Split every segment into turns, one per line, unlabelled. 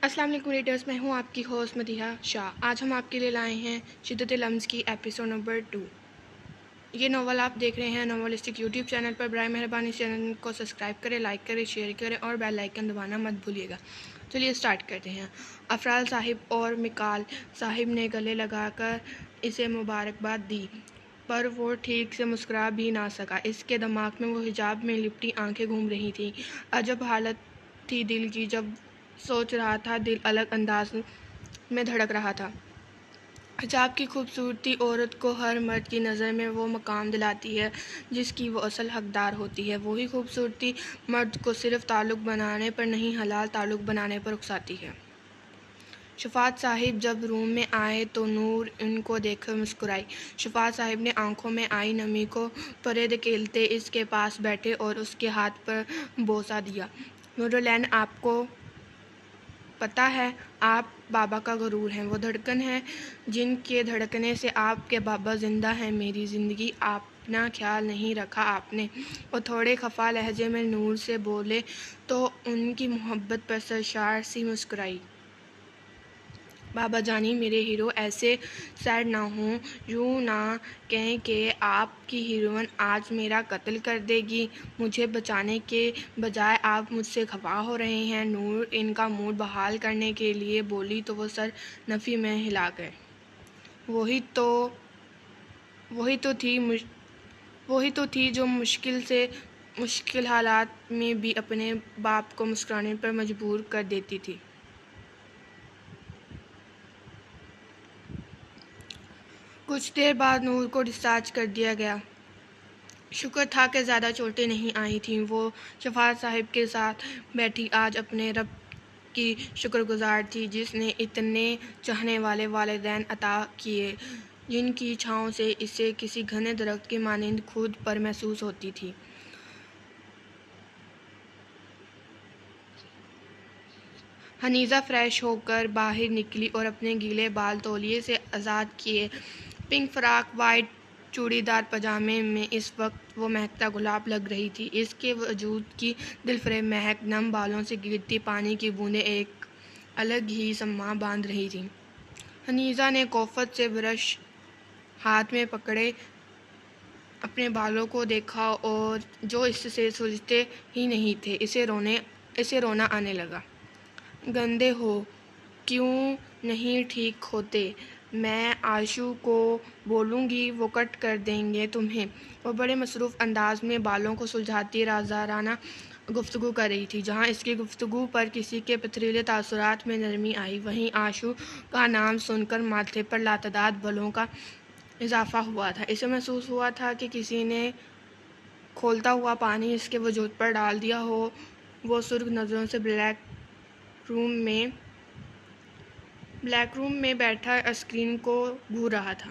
अस्सलाम वालेकुम रीडर्स, मैं हूँ आपकी होस्ट मदीहा शाह। आज हम आपके लिए लाए हैं शिद्दत लम्ज़ की एपिसोड नंबर 2। ये नावल आप देख रहे हैं नॉवलिस्टिक यूट्यूब चैनल पर। बराए मेहरबानी चैनल को सब्सक्राइब करें, लाइक करें, शेयर करें और बेल आइकन दबाना मत भूलिएगा। चलिए स्टार्ट करते हैं। अफराल साहिब और मिकाल साहिब ने गले लगाकर इसे मुबारकबाद दी, पर वो ठीक से मुस्कुरा भी ना सका। इसके दिमाग में वो हिजाब में लिपटी आंखें घूम रही थीं। अजब हालत थी दिल की। जब सोच रहा था, दिल अलग अंदाज में धड़क रहा था। हिजाब की खूबसूरती औरत को हर मर्द की नज़र में वो मकाम दिलाती है जिसकी वो असल हकदार होती है। वही खूबसूरती मर्द को सिर्फ ताल्लुक़ बनाने पर नहीं, हलाल ताल्लुक़ बनाने पर उकसाती है। शफ़ात साहिब जब रूम में आए तो नूर उनको देखकर मुस्कुराई। शफ़ात साहिब ने आंखों में आई नमी को परे धकेलते इसके पास बैठे और उसके हाथ पर बोसा दिया। नूरुलैन, आपको पता है, आप बाबा का गुरूर हैं। वो धड़कन है जिनके धड़कने से आपके बाबा ज़िंदा हैं। मेरी ज़िंदगी अपना ख्याल नहीं रखा आपने। वो थोड़े खफा लहजे में नूर से बोले तो उनकी मोहब्बत पर सरशार सी मुस्कुराई। बाबा जानी, मेरे हीरो ऐसे सैड ना हों, यूँ ना कहें कि आपकी हीरोइन आज मेरा कत्ल कर देगी। मुझे बचाने के बजाय आप मुझसे खफा हो रहे हैं। नूर इनका मूड बहाल करने के लिए बोली तो वो सर नफ़ी में हिला गए। वही तो थी जो मुश्किल हालात में भी अपने बाप को मुस्कुराने पर मजबूर कर देती थी। कुछ देर बाद नूर को डिस्चार्ज कर दिया गया। शुक्र था कि ज़्यादा चोटें नहीं आई थीं। वो शफ़ात साहिब के साथ बैठी आज अपने रब की शुक्रगुजार थी जिसने इतने चाहने वाले वालिदैन अता किए जिनकी छाँव से इसे किसी घने दरख्त की मानिंद खुद पर महसूस होती थी। हनीज़ा फ्रेश होकर बाहर निकली और अपने गीले बाल तौलिए से आज़ाद किए पिंक फ्रॉक, वाइट चूड़ीदार पजामे में इस वक्त वो महकता गुलाब लग रही थी। इसके वजूद की दिलफरेब महक, नम बालों से गिरती पानी की बूंदें एक अलग ही सम्मा बांध रही थीं। हनीज़ा ने कोफत से ब्रश हाथ में पकड़े अपने बालों को देखा और जो इससे सुलझते ही नहीं थे, इसे रोना आने लगा। गंदे हो, क्यों नहीं ठीक होते? मैं आशू को बोलूँगी, वो कट कर देंगे तुम्हें। वो बड़े मसरूफ़ अंदाज में बालों को सुलझाती राज़ाराना गुफ्तगू कर रही थी। जहाँ इसकी गुफ्तगू पर किसी के पथरीले तासुरात में नरमी आई, वहीं आशू का नाम सुनकर माथे पर लातदाद बलों का इजाफा हुआ था। इसे महसूस हुआ था कि किसी ने खोलता हुआ पानी इसके वजूद पर डाल दिया हो। वो सुर्ख नज़रों से ब्लैक रूम में बैठा स्क्रीन को घूर रहा था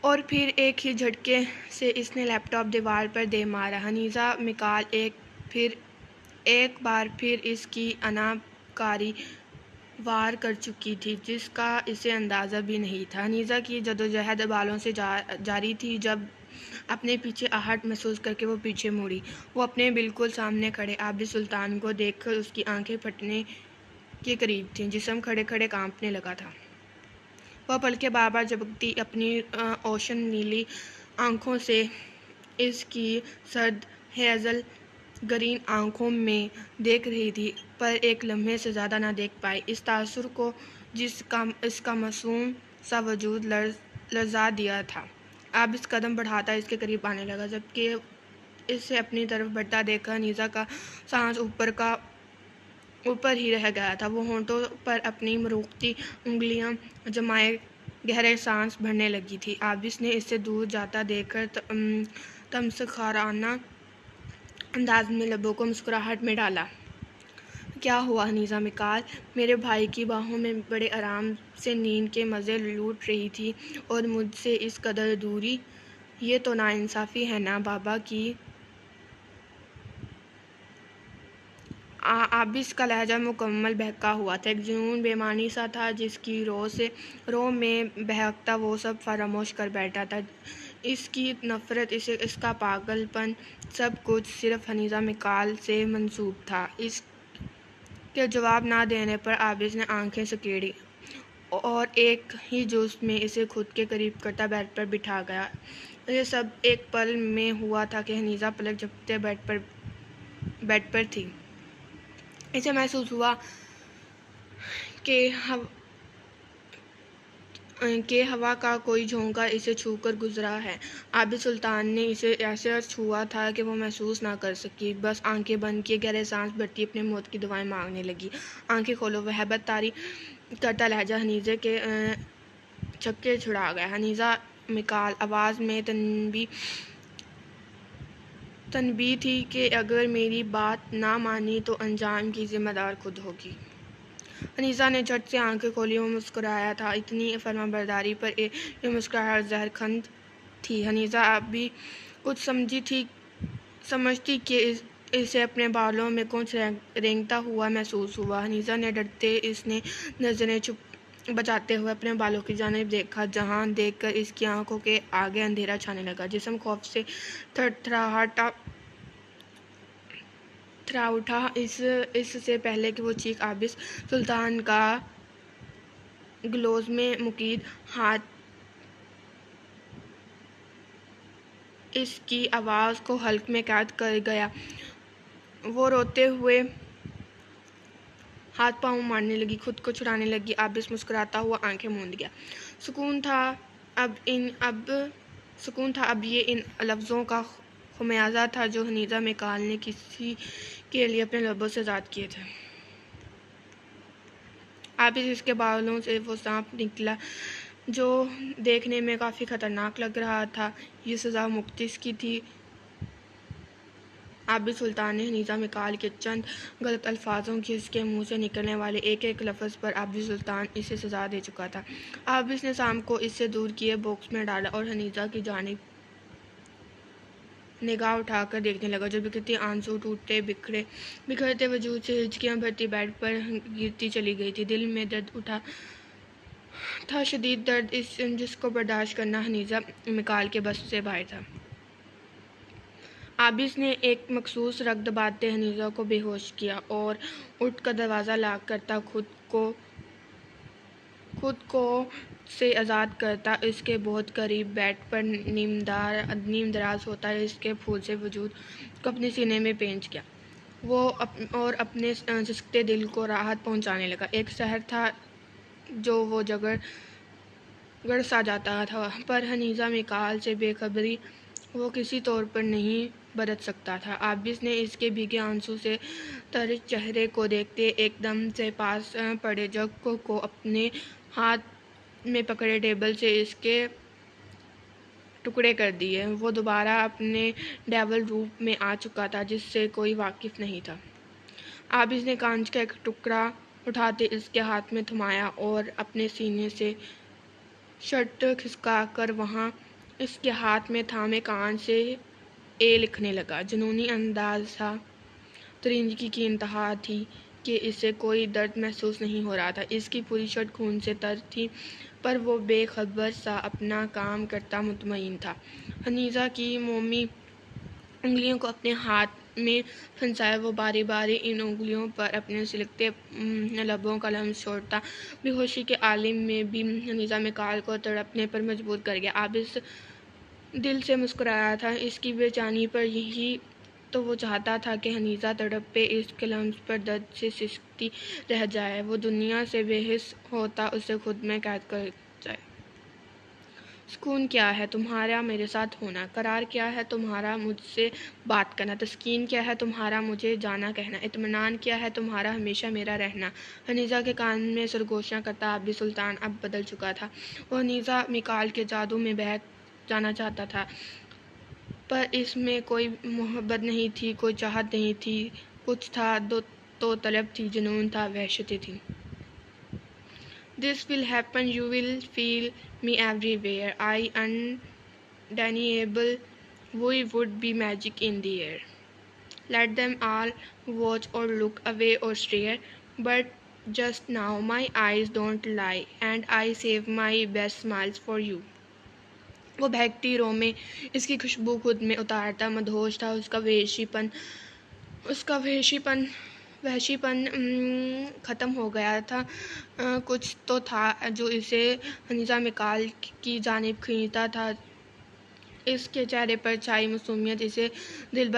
और फिर एक ही झटके से इसने लैपटॉप दीवार पर दे मारा। हनीज़ा मिकाल एक बार फिर इसकी अनाकारी वार कर चुकी थी जिसका इसे अंदाज़ा भी नहीं था। हनीज़ा की जदोजहद बालों से जारी थी। जब अपने पीछे आहट महसूस करके वो पीछे मुड़ी, वो अपने बिल्कुल सामने खड़े आबिद सुल्तान को देखकर उसकी आंखें फटने के करीब थीं। जिस्म खड़े खड़े कांपने लगा था। वह पलकें बार बार झपकती अपनी ओशन नीली आंखों से इसकी सर्द हेज़ल ग्रीन आंखों में देख रही थी, पर एक लम्हे से ज़्यादा ना देख पाई। इस तासुर को जिसका इसका मासूम सा वजूद लर्जा दिया था, अब इस कदम बढ़ाता इसके करीब आने लगा। जबकि इसे अपनी तरफ बढ़ता देखकर हनीज़ा का सांस ऊपर ही रह गया था। वो होंठों पर अपनी मरूखती उंगलियां जमाए गहरे सांस भरने लगी थी। आबिस ने इससे दूर जाता देखकर तमस्खराना अंदाज में लबों को मुस्कुराहट में डाला। क्या हुआ हनीज़ा मिकाल? मेरे भाई की बाहों में बड़े आराम से नींद के मज़े लूट रही थी और मुझसे इस कदर दूरी, ये तो नाइंसाफ़ी है ना बाबा की। आबिस का लहजा मुकम्मल बहका हुआ था। एक जुनून बेमानी सा था जिसकी रो में बहकता वो सब फरामोश कर बैठा था। इसकी नफ़रत, इसका पागलपन, सब कुछ सिर्फ हनीज़ा मिकाल से मंसूब था। इसके जवाब ना देने पर आबिस ने आंखें सकेड़ी और एक ही जुस्त में इसे खुद के करीब करता बेड पर बिठा गया। ये सब एक पल में हुआ था कि हनीज़ा पलक झपकते बेड पर थी। इसे महसूस हुआ कि हवा का कोई झोंका इसे छूकर गुजरा है। आबिद सुल्तान ने इसे ऐसे छुआ था कि वो महसूस ना कर सकी। बस आंखें बंद किए गहरे सांस भरती अपने मौत की दुआएं मांगने लगी। आंखें खोलो, वह हैबत तारी करता लहजा हनीज़े के छक्के छुड़ा गया। हनीज़ा मिकाल, आवाज़ में तनबीह थी कि अगर मेरी बात ना मानी तो अंजाम की जिम्मेदार खुद होगी। हनीज़ा ने झट से आंखें खोली और मुस्कुराया था। इतनी फर्माबरदारी पर ये मुस्कुराहट जहरखंद थी। हनीज़ा अब भी कुछ समझती कि इसे अपने बालों में कुछ रेंगता हुआ महसूस हुआ। हनीज़ा ने डरते इसने नज़रें बचाते हुए अपने बालों की जानिब देखा, जहां देखकर इसकी आंखों के आगे अंधेरा छाने लगा। जिस्म खौफ से थरा उठा। इससे पहले कि वो चीख, आबिस सुल्तान का ग्लोव्स में मुकीद हाथ इसकी आवाज़ को हल्क में कैद कर गया। वो रोते हुए हाथ पांव मारने लगी, खुद को छुड़ाने लगी। आबिस मुस्कुराता हुआ आंखें मूंद गया। सुकून था अब ये इन लफ्ज़ों का खुमियाजा था जो हनीज़ा मिकाल ने किसी के लिए अपने लबों से आज़ाद किए थे। आबिस इसके बालों से वो सांप निकला जो देखने में काफ़ी ख़तरनाक लग रहा था। ये सज़ा मुख्तिस की थी। आबिद सुल्तान ने हनीज़ा मिकाल के चंद गलत अल्फाजों की इसके मुंह से निकलने वाले एक एक लफ्ज़ पर आबिद सुल्तान इसे सज़ा दे चुका था। आबिद ने शाम को इससे दूर किए बॉक्स में डाला और हनीज़ा की जानिब निगाह उठाकर देखने लगा, जो बिखरती आंसू टूटते बिखरते वजूद से हिचकियाँ भरती बेड पर गिरती चली गई थी। दिल में दर्द उठा था, शदीद दर्द, जिसको बर्दाश्त करना हनीज़ा मिकाल के बस से बाहर था। आबिस ने एक मखसूस रग दबाते हनीज़ा को बेहोश किया और उठकर दरवाज़ा लॉक करता खुद को से आज़ाद करता इसके बहुत करीब बेड पर नीम दराज होता है इसके फूल से वजूद को अपने सीने में पेंच किया। वो अपने सिसकते दिल को राहत पहुंचाने लगा। एक शहर था जो वो गड़ सा जाता था, पर हनीज़ा मिकाल से बेखबरी वो किसी तौर पर नहीं बरत सकता था। आबिस ने इसके भीगे आंसू से तर चेहरे को देखते एकदम से पास पड़े जग को अपने हाथ में पकड़े टेबल से इसके टुकड़े कर दिए। वो दोबारा अपने डेविल रूप में आ चुका था, जिससे कोई वाकिफ नहीं था। आबिस ने कांच का एक टुकड़ा उठाते इसके हाथ में थमाया और अपने सीने से शर्ट खिसका कर वहाँ इसके हाथ में थामे कांच से ए लिखने लगा। जुनूनी अंदाज था। तरीनगी की इंतहा थी कि इसे कोई दर्द महसूस नहीं हो रहा था। इसकी पूरी शर्ट खून से तर थी, पर वो बेखबर सा अपना काम करता मुतमईन था। हनीज़ा की मोमी उंगलियों को अपने हाथ में फंसाए वो बारी बारी इन उंगलियों पर अपने सिलकते लबों का लम्स छोड़ता। बेहोशी के आलिम में भी हनीज़ा मिकाल को तड़पने पर मजबूर कर गया। आबिस दिल से मुस्कुराया था। इसकी बेचैनी पर यही तो वो चाहता था कि हनीज़ा तड़प पे इसके लम्स पर दर्द से सिसकती रह जाए। वो दुनिया से बेहिस होता उसे खुद में कैद कर जाए। सुकून क्या है तुम्हारा मेरे साथ होना, करार क्या है तुम्हारा मुझसे बात करना, तस्कीन क्या है तुम्हारा मुझे जाना कहना, इत्मीनान क्या है तुम्हारा हमेशा मेरा रहना। हनीज़ा के कान में सरगोशियाँ करता आबिद सुल्तान अब बदल चुका था। वो हनीज़ा मिकाल के जादू में बह जाना चाहता था, पर इसमें कोई मोहब्बत नहीं थी, कोई चाहत नहीं थी। कुछ था तो तलब थी, जुनून था, वहशतें थी। This will happen, you will feel me everywhere. I undeniable, we would be magic in the air. Let them all watch or look away or stare, but just now my eyes don't lie, and I save my best smiles for you. वो बहकती रो में इसकी खुशबू खुद में उतारता मदहोश था। उसका वहशीपन ख़त्म हो गया था। कुछ तो था जो इसे हनीज़ा मिकाल की जानिब खींचता था। इसके चेहरे पर छाई मासूमियत इसे दिल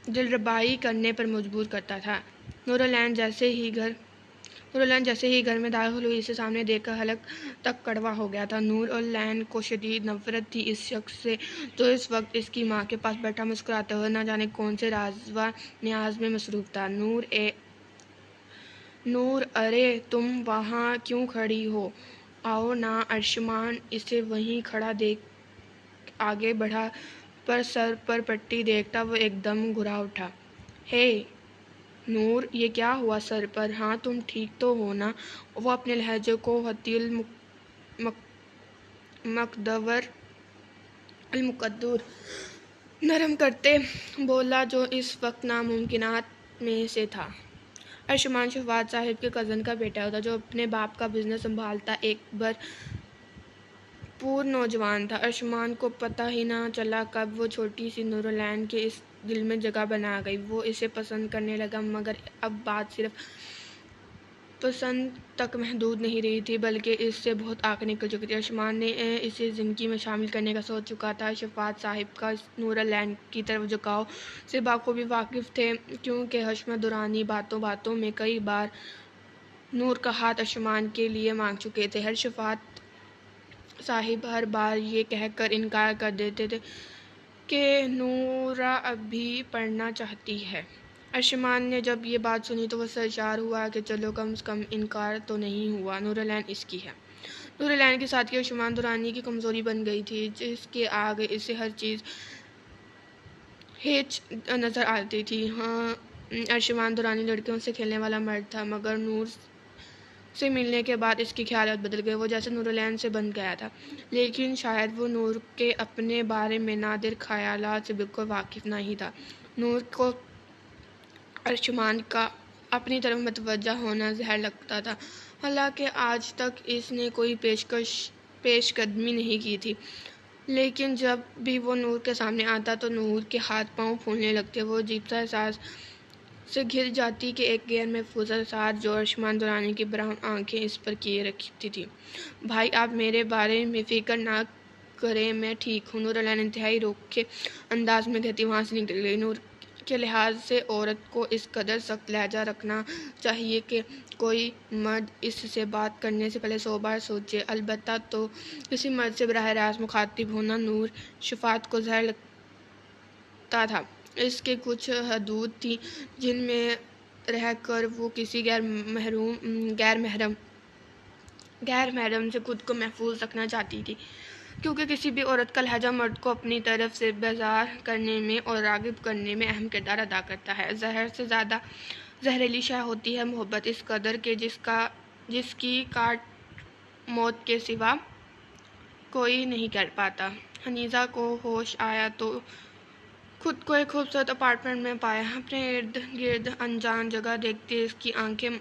दिलरबाई करने पर मजबूर करता था। नूरलैन जैसे ही घर में दाखिल हुई, इसे सामने देखकर हलक तक कड़वा हो गया था। नूर और लैन को शदीद नफरत थी इस शख्स से जो इस वक्त इसकी माँ के पास बैठा मुस्कुराते हुए न जाने कौन से राज व न्याज में मसरूफ था। नूर, अरे तुम वहाँ क्यों खड़ी हो? आओ ना। अर्शमान इसे वहीं खड़ा देख आगे बढ़ा, पर सर पर पट्टी देखता वो एकदम घुरा उठा। हे नूर, ये क्या हुआ सर पर? हाँ, तुम ठीक तो हो ना? वो अपने लहजे को हतील मुकद्दर नरम करते बोला, जो इस वक्त नामुमकिनात में से था। अर्शमान शफात साहिब के कज़न का बेटा होता, जो अपने बाप का बिजनेस संभालता एक भरपूर नौजवान था। अर्शमान को पता ही ना चला कब वो छोटी सी नूरलैन के इस दिल में जगह बना गई। वो इसे पसंद करने लगा, मगर अब बात सिर्फ पसंद तक महदूद नहीं रही थी, बल्कि इससे बहुत आगे निकल चुकी थी। अर्शमान ने इसे ज़िंदगी में शामिल करने का सोच चुका था। शफात साहिब का नूरलैन की तरफ झुकाव से बाखूबी वाकिफ़ थे, क्योंकि हशमत दुरानी बातों बातों में कई बार नूर का हाथ अर्शमान के लिए मांग चुके थे। शफात साहिब हर बार ये कहकर इनकार कर देते थे कि नूरा अब भी पढ़ना चाहती है। अर्शमान ने जब ये बात सुनी तो वह सरशार हुआ कि चलो कम से कम इनकार तो नहीं हुआ, नूरलैन इसकी है। नूरलैन के साथ ही अर्शमान दुरानी की कमज़ोरी बन गई थी, जिसके आगे इसे हर चीज़ हेच नज़र आती थी। हाँ, अर्शमान दुरानी लड़कियों से खेलने वाला मर्द था, मगर नूर से मिलने के बाद इसकी ख्यालात बदल गए। वो जैसे नूरलैन से बन गया था, लेकिन शायद वो नूर के अपने बारे में नादिर ख्यालात से बिल्कुल वाकिफ़ नहीं था। नूर को अर्शमान का अपनी तरफ मतवज्जा होना जहर लगता था, हालांकि आज तक इसने कोई पेशकदमी नहीं की थी, लेकिन जब भी वो नूर के सामने आता तो नूर के हाथ पांव फूलने लगते। वो अजीब सा एहसास से घिर जाती कि एक गैर महफूज असर जो अर्शमान दुरानी की ब्राउन आंखें इस पर किए रखती थी। भाई, आप मेरे बारे में फ़िक्र ना करें, मैं ठीक हूँ। नूरलैन इंतहाई रोके अंदाज में कहती वहाँ से निकल गई। नूर के लिहाज से औरत को इस कदर सख्त लहजा रखना चाहिए कि कोई मर्द इससे बात करने से पहले 100 बार सोचे, अलबत्ता तो किसी मर्द से बराह रास्त मुखातिब होना नूर शफात को जहर लगता था। इसके कुछ हदूद थी जिनमें रहकर वो किसी गैर महरम से खुद को महफूज रखना चाहती थी, क्योंकि किसी भी औरत का लहजा मर्द को अपनी तरफ से बेजार करने में और रागिब करने में अहम किरदार अदा करता है। जहर से ज़्यादा जहरीली शय होती है मोहब्बत, इस कदर के जिसकी काट मौत के सिवा कोई नहीं कर पाता। हनीज़ा को होश आया तो खुद को एक खूबसूरत अपार्टमेंट में पाया। अपने इर्द गिर्द अनजान जगह देखते इसकी आंखें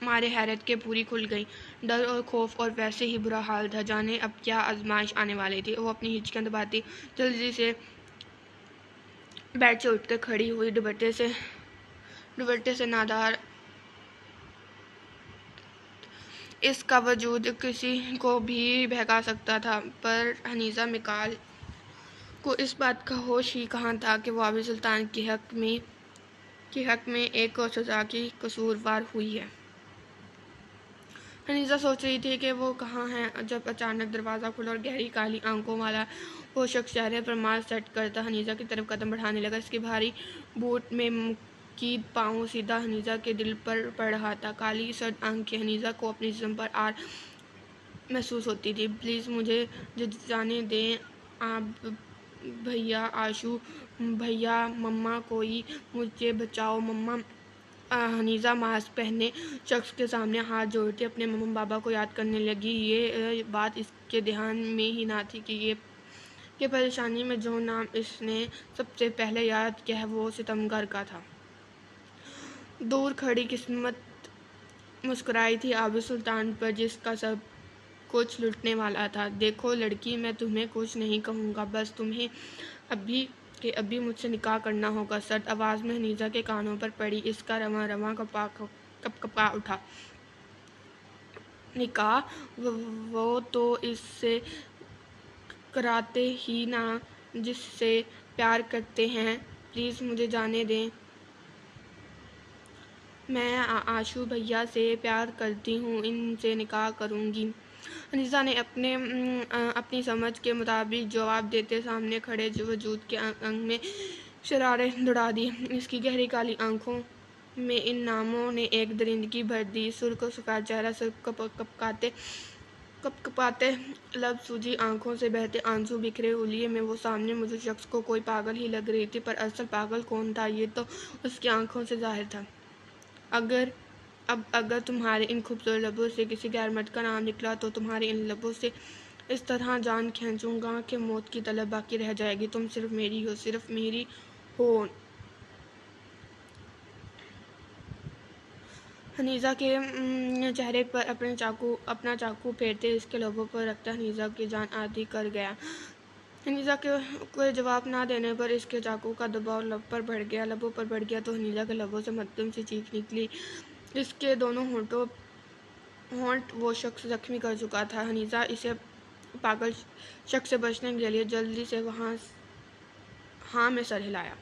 मारे हैरत के पूरी खुल गई। डर और खौफ और वैसे ही बुरा हाल था, जाने अब क्या आजमाइश आने वाली थी। वो अपनी हिचकियां दबाती जल्दी से बेड से उठकर खड़ी हुई। दुपट्टे से नादार इसका वजूद किसी को भी बहका सकता था, पर हनीज़ा मिकाल को इस बात का होश ही कहाँ था कि वो आबिद सुल्तान के हक में एक और सज़ा की कसूरवार हुई है। हनीज़ा सोच रही थी कि वो कहाँ है, जब अचानक दरवाज़ा खुला और गहरी काली आंखों वाला वो शख्स चेहरे पर मास्क सेट करता हनीज़ा की तरफ कदम बढ़ाने लगा। इसके भारी बूट में मुकीद पाँव सीधा हनीज़ा के दिल पर पड़ रहा था। काली सर्द आंखें हनीज़ा को अपने जिस्म पर आर महसूस होती थी। प्लीज़ मुझे जाने दें आप भैया, आशू भैया, मम्मा, कोई मुझे बचाओ मम्मा। हनीज़ा मास्क पहने शख्स के सामने हाथ जोड़ते अपने मम्मा पापा को याद करने लगी। ये बात इसके ध्यान में ही ना थी कि परेशानी में जो नाम इसने सबसे पहले याद किया है वो सितमगर का था। दूर खड़ी किस्मत मुस्कुराई थी आबिद सुल्तान पर, जिसका सब कुछ लुटने वाला था। देखो लड़की, मैं तुम्हें कुछ नहीं कहूँगा, बस तुम्हें अभी के अभी मुझसे निकाह करना होगा। सर्द आवाज़ में हनीजा के कानों पर पड़ी। इसका रवां रवां कपा उठा। निकाह? वो तो इससे कराते ही ना जिससे प्यार करते हैं। प्लीज़ मुझे जाने दें। मैं आशू भैया से प्यार करती हूँ, इनसे निकाह करूँगी। अनीसा ने अपनी समझ के मुताबिक जवाब देते सामने खड़े वजूद के अंग में शरारत दौड़ा दी। इसकी गहरी काली आंखों में इन नामों ने एक दरिंदगी भर दी। सुर्ख सफ़ेद चेहरा से कपकपाते लब, सूजी आंखों से बहते आंसू बिखरे हुलिये में वो सामने मौजूद शख्स को कोई पागल ही लग रही थी, पर असल पागल कौन था ये तो उसकी आंखों से जाहिर था। अगर तुम्हारे इन खूबसूरत लबों से किसी गैर मर्द का नाम निकला तो तुम्हारे इन लबों से इस तरह जान खींचूंगा कि मौत की तलब बाकी रह जाएगी। तुम सिर्फ मेरी हो, सिर्फ मेरी हो। हनीजा के चेहरे पर अपना चाकू फेरते इसके लबों पर रखता हनीजा की जान आधी कर गया। हनीजा के कोई जवाब ना देने पर इसके चाकू का दबाव लबों पर बढ़ गया तो हनीजा के लबों से मध्यम सी चीख निकली। इसके दोनों होंठ वो शख्स जख्मी कर चुका था। हनीजा इसे पागल शख्स से बचने के लिए जल्दी से हाँ में सर हिलाया।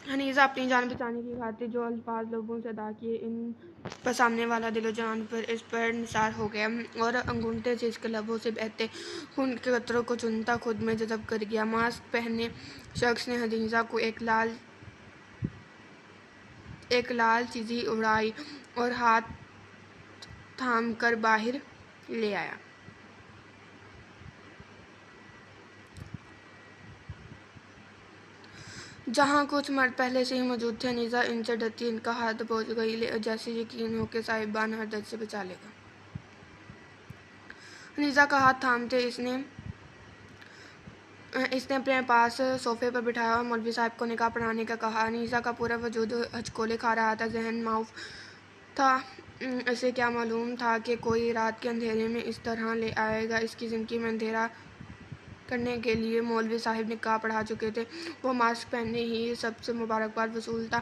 हनीजा अपनी जान बचाने की खातिर जो अल्फाज लोगों से अदा किए, इन पर सामने वाला दिलो जान पर इस पर निसार हो गया और अंगूठे से इसके लबों से बहते खून के कतरों को चुनता खुद में जज़ब कर गया। मास्क पहने शख्स ने हनीजा को एक लाल चीज़ी उड़ाई और हाथ थाम कर बाहर ले आया। जहाँ कुछ मर्द पहले से ही मौजूद थे। हनीजा इनसे डरती इनका हाथ पहुँच गई, जैसे यकीन हो कि साहिबान हर दर्द से बचा लेगा। हनीजा का हाथ थामते इसने अपने पास सोफे पर बिठाया और मौलवी साहब को निकाह पढ़ाने का कहा। हनीजा का पूरा वजूद हचकोले खा रहा था, जहन माऊफ था। इसे क्या मालूम था कि कोई रात के अंधेरे में इस तरह ले आएगा। इसकी ज़िंदगी में अंधेरा करने के लिए मौलवी साहिब निकाह पढ़ा चुके थे। वो मास्क पहनने ही सबसे मुबारकबाद वसूलता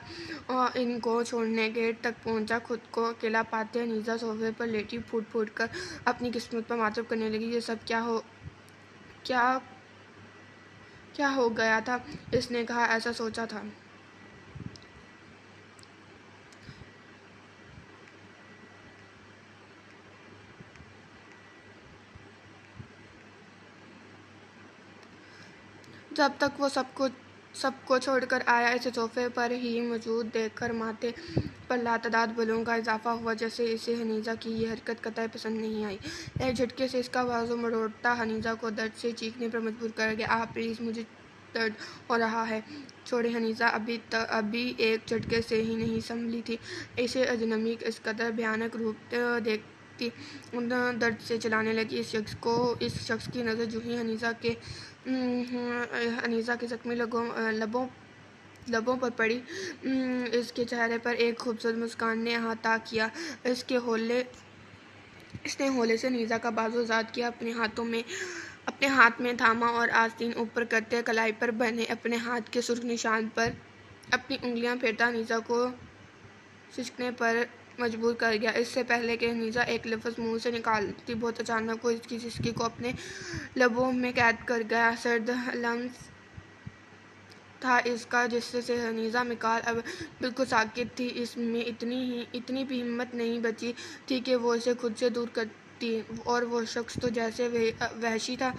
और इनको छोड़ने गेट तक पहुंचा। खुद को अकेला पाते हनीजा सोफे पर लेटी फूट फूट कर अपनी किस्मत पर मातब करने लगी। ये सब क्या हो गया था? इसने कहा ऐसा सोचा था। जब तक वो सबको छोड़कर आया, इसे सोफे पर ही मौजूद देखकर माथे पर लातादाद बलों का इजाफा हुआ, जैसे इसे हनीजा की ये हरकत कतई पसंद नहीं आई। एक झटके से इसका बाजू मरोड़ता हनीजा को दर्द से चीखने पर मजबूर कर गया। प्लीज़, मुझे दर्द हो रहा है, छोड़े। हनीजा अभी एक झटके से ही नहीं संभली थी। इसे अजनबी इस कदर भयानक रूप देखती दर्द से चलाने लगी। इस शख्स की नज़र जो ही हनीजा के जख्मी लबों पर पड़ी, इसके चेहरे पर एक खूबसूरत मुस्कान ने अहाता किया। इसने होले से हनीजा का बाजू आज़ाद किया, अपने हाथ में थामा और आस्तीन ऊपर करते कलाई पर बने अपने हाथ के सुर्ख निशान पर अपनी उंगलियां फेरता हनीजा को सिसकने पर मजबूर कर गया। इससे पहले कि हनीजा एक लफ्ज़ मुंह से निकालती, बहुत अचानक वो इसकी सिसकी को अपने लबों में कैद कर गया। सर्द लम्स था इसका, जिससे से हनीजा मिकाल अब बिल्कुल साकित थी। इसमें इतनी भी हिम्मत नहीं बची थी कि वो इसे खुद से दूर करती, और वो शख्स तो जैसे वहशी था,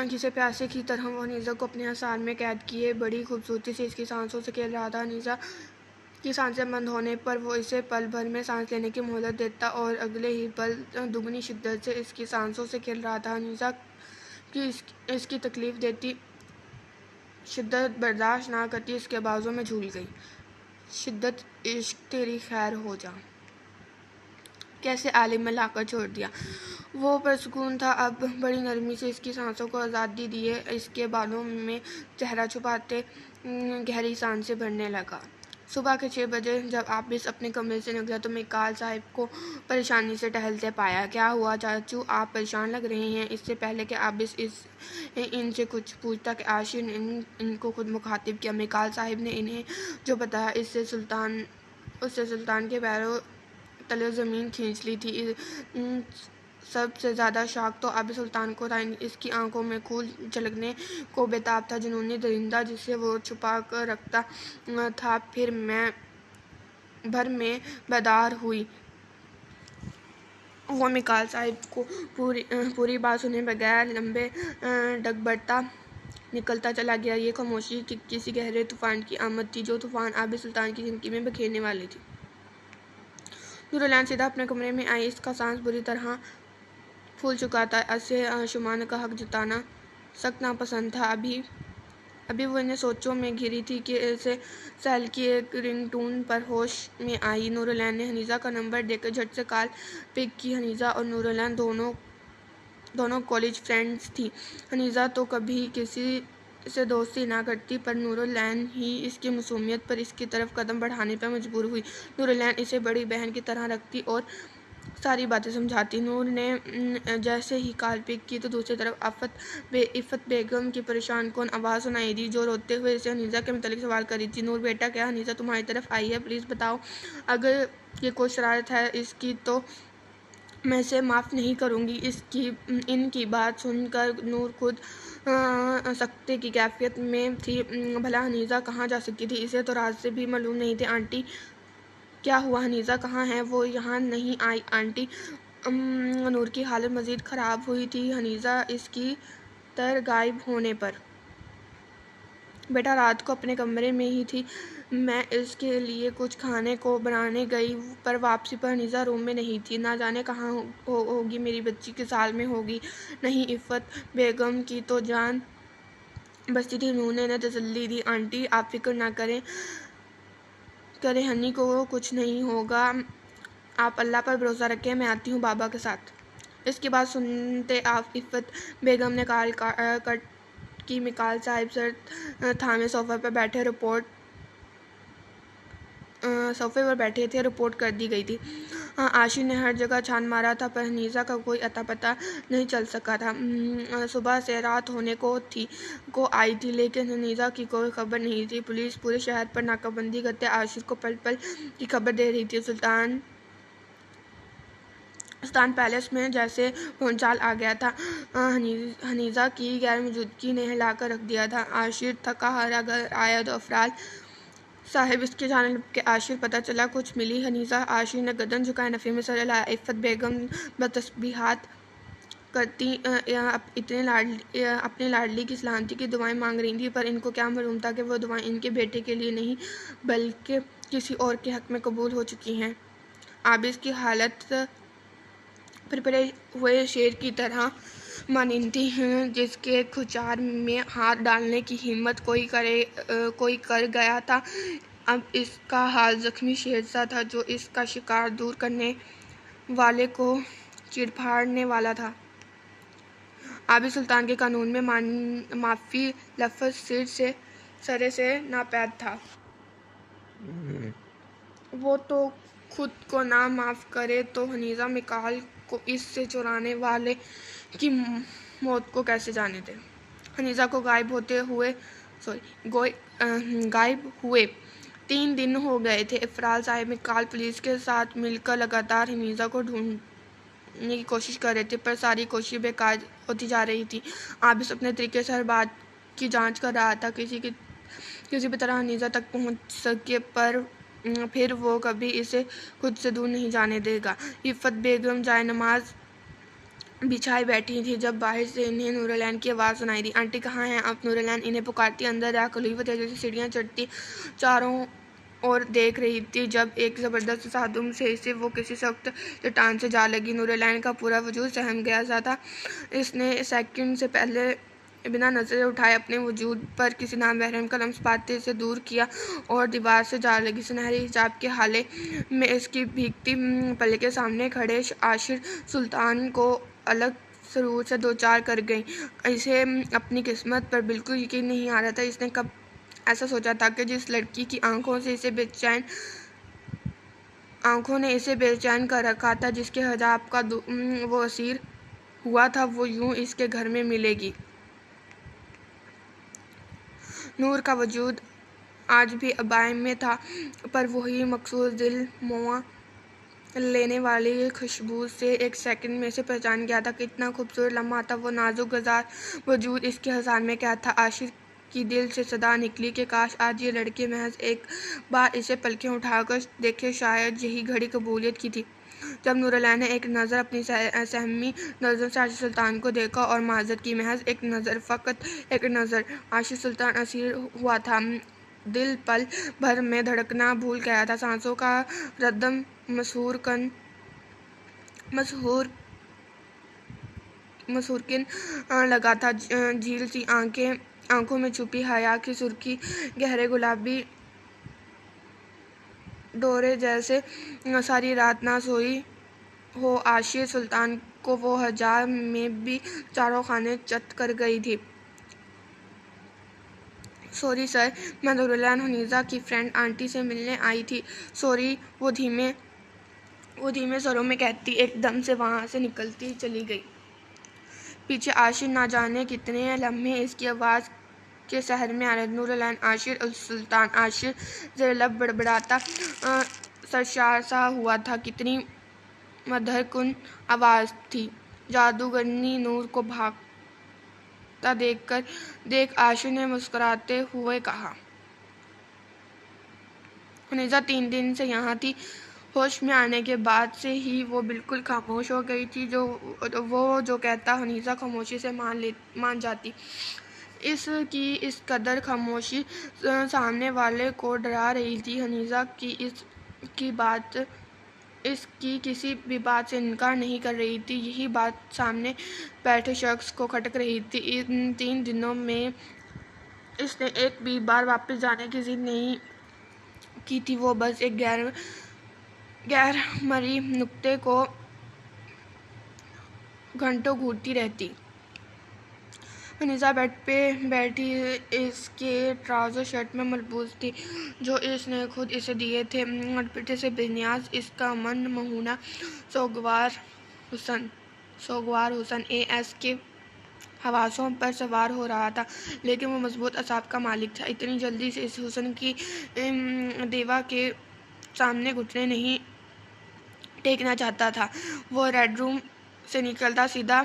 जिसे प्यासे की तरह वो हनीजा को अपने आसार में कैद किए बड़ी खूबसूरती से इसकी सांसों से खेल रहा था। हनीजा की सांसें बंद होने पर वो इसे पल भर में सांस लेने की मोहलत देता और अगले ही पल दुगनी शिद्दत से इसकी सांसों से खेल रहा था। हनीजा की इसकी तकलीफ़ देती शिद्दत बर्दाश्त ना करती इसके बाजों में झूल गई। शिद्दत इश्क तेरी खैर हो जा, कैसे आलिम में लाकर छोड़ दिया। वो परसुकून था। अब बड़ी नरमी से इसकी सांसों को आज़ादी दिए, इसके बालों में चेहरा छुपाते गहरी सांस से भरने लगा। सुबह के 6 बजे जब आबिस अपने कमरे से निकला तो मिकाल साहब को परेशानी से टहलते पाया। क्या हुआ चाचू, आप परेशान लग रहे हैं? इससे पहले कि आबिस इनसे कुछ पूछता कि आशिर ने इनको खुद मुखातिब किया। मिकाल साहब ने इन्हें जो बताया उससे सुल्तान के पैरों तले ज़मीन खींच ली थी। सबसे ज़्यादा शौक तो आबिस सुल्तान को था। इसकी आंखों में खून झलकने को बेताब था, जुनूनी दरिंदा जिसे वो छुपा कर रखता था। फिर मैं भर में बेदार हुई। वो मिकाल साहब को पूरी बात सुने बगैर लंबे डगबड़ता निकलता चला गया। ये खामोशी किसी गहरे तूफान की आमद थी, जो तूफान आबिस सुल्तान की ज़िंदगी में बखेरने वाली थी। नूरजहां सीधा अपने कमरे में आई। इसका सांस बुरी तरह फूल चुका था। ऐसे शुमाना का हक जताना सख्त नापसंद था। अभी वो इन्हें सोचों में घिरी थी कि ऐसे सेल की एक रिंगटोन पर होश में आई। नूरजहां ने हनीज़ा का नंबर देकर झट से कॉल पिक की। हनीज़ा और नूरजहां दोनों कॉलेज फ्रेंड्स थी। हनीज़ा तो कभी किसी से दोस्ती ना करती, पर नूरजहां ही इसकी मासूमियत पर इसकी तरफ कदम बढ़ाने पर मजबूर हुई। नूरजहां इसे बड़ी बहन की तरह रखती और सारी बातें समझाती। नूर ने जैसे ही कॉल पिक की तो दूसरी तरफ इफ़त बेगम की परेशान कौन आवाज़ सुनाई दी, जो रोते हुए इसे हनीज़ा के मतलब सवाल कर रही थी। नूर बेटा, क्या हनीज़ा तुम्हारी तरफ आई है? प्लीज़ बताओ। अगर ये कोई शरारत है इसकी तो मैं इसे माफ़ नहीं करूँगी। इनकी बात सुनकर नूर खुद सख्ते की कैफियत में थी। भला हनीज़ा कहाँ जा सकती थी? इसे तो रात से भी मालूम नहीं थे। आंटी, क्या हुआ? हनीज़ा कहाँ है? वो यहाँ नहीं आई आंटी। नूर की हालत मज़ीद ख़राब हुई थी हनीज़ा इसकी गायब होने पर। बेटा, रात को अपने कमरे में ही थी। मैं इसके लिए कुछ खाने को बनाने गई, पर वापसी पर हनीज़ा रूम में नहीं थी। ना जाने कहाँ होगी। मेरी बच्ची किस हाल में होगी। नहीं, इफ़त बेगम की तो जान बचती थी। उन्होंने इन्हें तसल्ली दी। आंटी, आप फिक्र ना करें हनी को कुछ नहीं होगा। आप अल्लाह पर भरोसा रखें। मैं आती हूँ बाबा के साथ। इसकी बात सुनते आप इफ़त बेगम ने कॉल कट की। मिकाल साहब सर थामे सोफे पर बैठे थे। रिपोर्ट कर दी गई थी। आशिर ने हर जगह छान मारा था, पर हनीज़ा का कोई अता पता नहीं चल सका था। सुबह से रात होने को आई थी, लेकिन हनीज़ा की कोई खबर नहीं थी। पुलिस पूरे शहर पर नाकाबंदी करते आशिर को पल पल की खबर दे रही थी। सुल्तान पैलेस में जैसे भूचाल आ गया था। हनीज़ा की गैर मौजूदगी ने हिलाकर रख दिया था। आशिर थका हारा घर आया तो अफराल साहिब इसके जानिब के आशिर पता चला कुछ मिली। हनीज़ा आशिर ने गर्दन झुकाए नफ़े में सर हिलाया। इफ़त बेगम बतस्बीहात करती अपनी लाडली की सलामती की दुआएं मांग रही थी, पर इनको क्या मालूम था कि वो दुआएं इनके बेटे के लिए नहीं बल्कि किसी और के हक़ में कबूल हो चुकी हैं। आबिस की हालत पिरपिरे हुए शेर की तरह मानिंदी हैं, जिसके खुचार में हाथ डालने की हिम्मत कोई कर गया था। अब इसका हाल ज़ख्मी शेर सा था, जो इसका शिकार दूर करने वाले को चिरफाड़ने वाला था। आबिस सुल्तान के कानून में माफ़ी लफ्ज़ सरे से नापैद था। वो तो खुद को ना माफ़ करे तो हनीज़ा मिकाल को इससे चुराने वाले की मौत को कैसे जाने दे। हनीज़ा को गायब हुए 3 दिन हो गए थे। इफ़राल साहब मिकाल पुलिस के साथ मिलकर लगातार हनीज़ा को ढूंढने की कोशिश कर रहे थे, पर सारी कोशिश बेकार होती जा रही थी। आबिस अपने तरीके से हर बात की जांच कर रहा था, किसी भी तरह हनीज़ा तक पहुंच सके, पर फिर वो कभी इसे खुद से दूर नहीं जाने देगा। इफ़त बेगम जाए नमाज बिछाई बैठी थी जब बाहर से इन्हें नूरजहां की आवाज़ सुनाई दी। आंटी कहाँ हैं आप? नूरजहां इन्हें पुकारती अंदर आ खुली हुई तेज़ी से सीढ़ियाँ चढ़ती चारों और देख रही थी, जब एक ज़बरदस्त सादुम से इसे वो किसी सख्त चट्टान से जा लगी। नूरजहां का पूरा वजूद सहम गया सा था। इसने सेकंड से पहले बिना नज़र उठाए अपने वजूद पर किसी नामहरम का लम्स पाते इसे दूर किया और दीवार से जा लगी। सुनहरे हिजाब के हाले में इसकी भीगती पलके सामने खड़े आशिर सुल्तान को अलग सरूर से दो चार कर गई। इसे अपनी किस्मत पर बिल्कुल यकीन नहीं आ रहा था। इसने कब ऐसा सोचा था कि जिस लड़की की आंखों ने इसे बेचैन कर रखा था, जिसके हिजाब का वो असीर हुआ था, वो यूं इसके घर में मिलेगी। नूर का वजूद आज भी अबाइम में था, पर वही मखसूस दिल मोह लेने वाली खुशबू से एक सेकंड में से पहचान गया था। कितना खूबसूरत लम्हा था वो नाजुक गजार वजूद। इसके हज़ार में क्या था। आशिक की दिल से सदा निकली कि काश आज ये लड़की महज एक बार इसे पलकें उठाकर देखे। शायद यही घड़ी कबूलियत की थी। जब नूरलैन ने एक नज़र अपनी सहमी नज़रों से आशिक सुल्तान को देखा और माजरत की, महज एक नज़र, फ़कत एक नज़र। आशिक सुल्तान असीर हुआ था। दिल पल भर में धड़कना भूल गया था। सांसों का रद्दम मसहूरकिन लगा था। झील सी आंखों में छुपी हया की सुर्खी, गहरे गुलाबी डोरे जैसे सारी रात ना सोई हो। आशिक सुल्तान को वो हजार में भी चारों खाने चट कर गई थी। सॉरी सर, मैं नूरलैन हनीज़ा की फ्रेंड आंटी से मिलने आई थी। सॉरी, वो धीमे स्वरों में कहती एकदम से वहाँ से निकलती चली गई। पीछे आशिर ना जाने कितने लम्हे इसकी आवाज़ के शहर में आ रहे। नूरलैन, आशिर सुल्तान। आशिर ज़ेर लब बड़बड़ाता सरशार सा हुआ था। कितनी मधुरकुन आवाज़ थी। जादूगरनी नूर को भागता देख आशिर ने मुस्कुराते हुए कहा। हनीज़ा 3 दिन से यहाँ थी। होश में आने के बाद से ही वो बिल्कुल खामोश हो गई थी। वो जो कहता हनीज़ा खामोशी से मान जाती। इसकी इस कदर खामोशी सामने वाले को डरा रही थी। हनीज़ा इसकी किसी भी बात से इनकार नहीं कर रही थी। यही बात सामने बैठे शख्स को खटक रही थी। इन 3 दिनों में इसने एक भी बार वापस जाने की जिद नहीं की थी। वो बस एक गैर मरी नुक्ते को घंटों घूरती रहती। हनीज़ा बेड पे बैठी इसके ट्राउज़र शर्ट में मलबूस थी, जो इसने खुद इसे दिए थे। अटपटे से बेनियाज इसका मन महुना सोगवार हुसन एस के हवासों पर सवार हो रहा था, लेकिन वो मजबूत असाब का मालिक था। इतनी जल्दी से इस हुसन की देवा के सामने घुटने नहीं टेकना चाहता था। वो रेड रूम से निकलता सीधा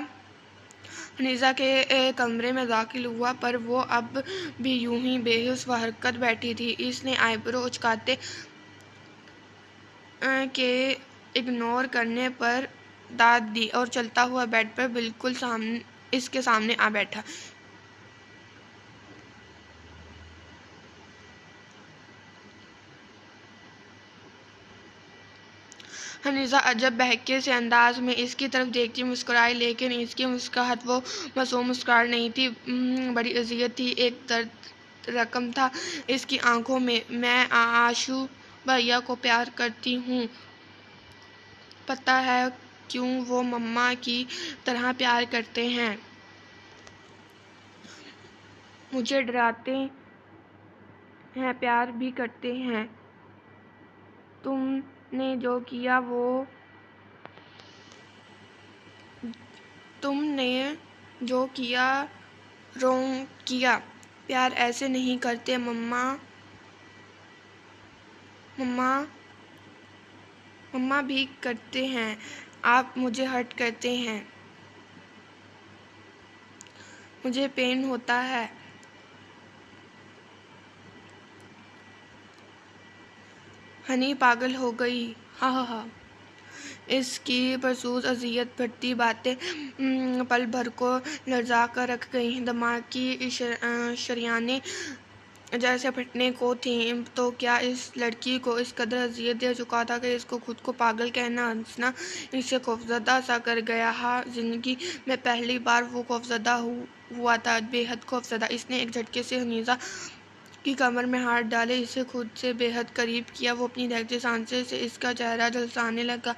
हनीज़ा के कमरे में दाखिल हुआ, पर वो अब भी यूं ही बेहोश व हरकत बैठी थी। इसने आईब्रो उचकाते के इग्नोर करने पर दाद दी और चलता हुआ बेड पर बिल्कुल इसके सामने आ बैठा। हनीज़ा अजब बहके से अंदाज में इसकी तरफ देखती मुस्कुराई, लेकिन इसकी मुस्कुराहट वो मासूम मुस्कुराहट नहीं थी, बड़ी अजियत थी। एक दर्द रकम था इसकी आंखों में। मैं आशू भैया को प्यार करती हूँ। पता है क्यों? वो मम्मा की तरह प्यार करते हैं, मुझे डराते हैं, प्यार भी करते हैं। तुमने जो किया रोंग किया। प्यार ऐसे नहीं करते मम्मा भी करते हैं। आप मुझे हर्ट करते हैं, मुझे पेन होता है। हनी पागल हो गई। हा हा हा। इसकी परसूस अजियत भरती बातें पल भर को लर्जा कर रख गई। दिमाग की शरियानें जैसे फटने को थीं। तो क्या इस लड़की को इस कदर अजियत दे चुका था कि इसको खुद को पागल कहना, हंसना इसे खौफजदा सा कर गया। हाँ, जिंदगी में पहली बार वो खौफजदा हुआ था, बेहद खौफजदा। इसने एक झटके से हनीज़ा की कमर में हाथ डाले, इसे खुद से बेहद करीब किया। वो अपनी दहकती सांसें से इसका चेहरा झलसाने लगा।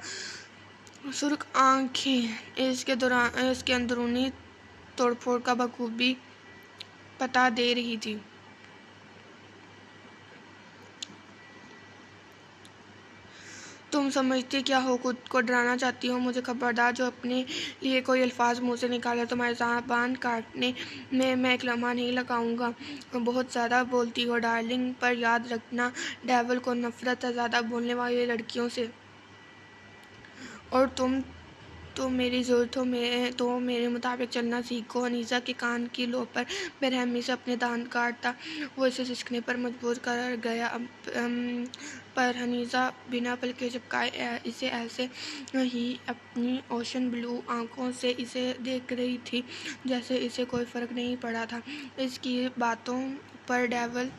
सुर्ख आँखें इसके अंदरूनी तोड़फोड़ का बखूबी पता दे रही थी। तुम समझती क्या हो, खुद को डराना चाहती हो मुझे? खबरदार, जो अपने लिए कोई अल्फाज मुंह से निकाले तुम्हारे ज़बान काटने में मैं एक लम्हा नहीं लगाऊंगा। बहुत ज़्यादा बोलती हो डार्लिंग, पर याद रखना डेविल को नफरत है ज़्यादा बोलने वाली लड़कियों से। और तुम तो मेरी ज़रूरत हो तो मेरे मुताबिक चलना सीखो। हनीजा के कान की लो पर बेरहमी से अपने दांत काटता वो इसे सिसकने पर मजबूर कर गया। पर हनीजा बिना पल के झपकाए इसे ऐसे ही अपनी ओशन ब्लू आंखों से इसे देख रही थी जैसे इसे कोई फ़र्क नहीं पड़ा था इसकी बातों पर। डेविल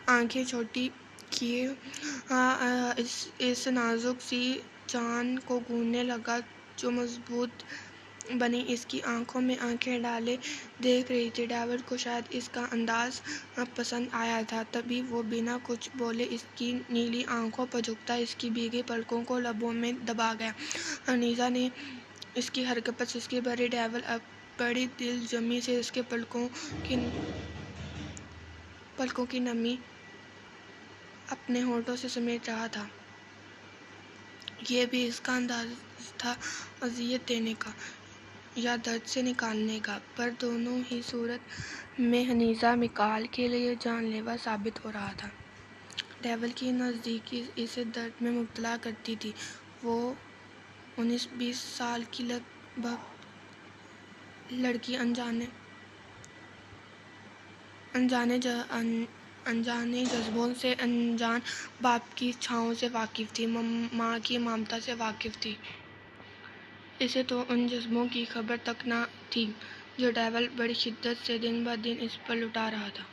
आंखें छोटी किए इस नाजुक सी जान को गूंजने लगा जो मजबूत बनी इसकी आंखों में आंखें डाले देख रही थी। डेविड को शायद इसका अंदाज पसंद आया था, तभी वो बिना कुछ बोले इसकी नीली आंखों पर झुकता इसकी भीगी पलकों को लबों में दबा गया। अनीजा ने इसकी हरकत से इसकी भरी। डेविड अब बड़ी दिल जमी से इसके पलकों की नमी अपने होठों से समेट रहा था। ये भी इसका अंदाज था अज़ियत देने का या दर्द से निकालने का, पर दोनों ही सूरत में हनीजा मिकाल के लिए जानलेवा साबित हो रहा था। डेविल की नज़दीकी इसे दर्द में मुब्तला करती थी। वो 19-20 साल की लगभग लड़की अनजाने जज्बों से, अनजान बाप की इच्छाओं से वाकिफ़ थी, माँ की ममता से वाकिफ़ थी। इसे तो उन जज्बों की खबर तक न थी जो डेविल बड़ी शिद्दत से दिन ब दिन इस पर लुटा रहा था।